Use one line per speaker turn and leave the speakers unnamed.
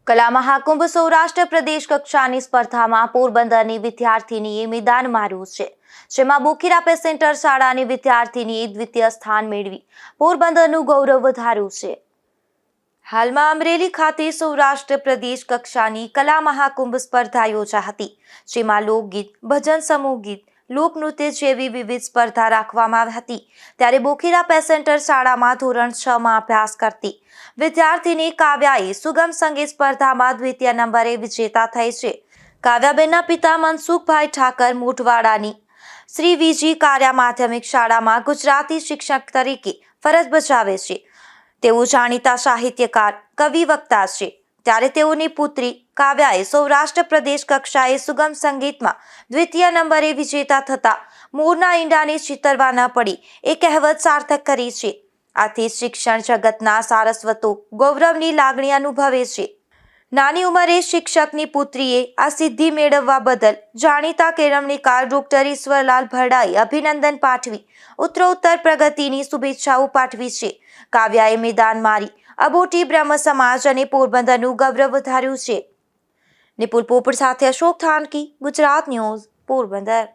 કલા મહાકુંભ સૌરાષ્ટ્ર પ્રદેશ કક્ષાની સ્પર્ધામાં પોરબંદરની વિદ્યાર્થીનીએ મેદાન માર્યું છે, જેમાં બોખીરા પેસેન્ટર શાળાની વિદ્યાર્થીનીએ દ્વિતીય સ્થાન મેળવી પોરબંદરનું ગૌરવ વધાર્યું છે। હાલમાં અમરેલી ખાતે સૌરાષ્ટ્ર પ્રદેશ કક્ષાની કલા મહાકુંભ સ્પર્ધા યોજાઈ હતી, જેમાં લોકગીત, ભજન, સમૂહ ગીત, લોકનૃત્ય જેવી વિવિધ સ્પર્ધા રાખવામાં આવી હતી। ત્યારે બોખીરા પેસેન્ટર શાળામાં ધોરણ 6 માં અભ્યાસ કરતી વિદ્યાર્થીની કાવ્યાએ સુગમ સંગીત સ્પર્ધામાં દ્વિતીય નંબરે વિજેતા થઈ છે। કાવ્યાબેનના પિતા મનસુખભાઈ ઠાકર મોઢવાડાની શ્રી વીજી કાર્ય માધ્યમિક શાળામાં ગુજરાતી શિક્ષક તરીકે ફરજ બજાવે છે। તેઓ જાણીતા સાહિત્યકાર, કવિ, વક્તા છે। ત્યારે તેઓની પુત્રી કાવ્યાએ સૌરાષ્ટ્ર પ્રદેશ કક્ષાએ સુગમ સંગીતમાં દ્વિતીય નંબરે વિજેતા થતા મોરના ઈંડાને ચિતરવા ન પડી એ કહેવત સાર્થક કરી છે। આથી શિક્ષણ જગતના સારસ્વતો ગૌરવની લાગણી અનુભવે છે। નાની ઉંમરે શિક્ષકની પુત્રીએ આ સિદ્ધિ મેળવવા બદલ જાણીતા કેળવણીકાર ડોક્ટર ઈશ્વરલાલ ભરડાએ અભિનંદન પાઠવી ઉત્તરોત્તર પ્રગતિની શુભેચ્છાઓ પાઠવી છે। કાવ્યાએ મેદાન મારી અબોટી બ્રહ્મ સમાજ અને પોરબંદરનું ગૌરવ વધાર્યું છે। નિપુલ પોપટ સાથે અશોક થાનકી, ગુજરાત ન્યૂઝ, પોરબંદર।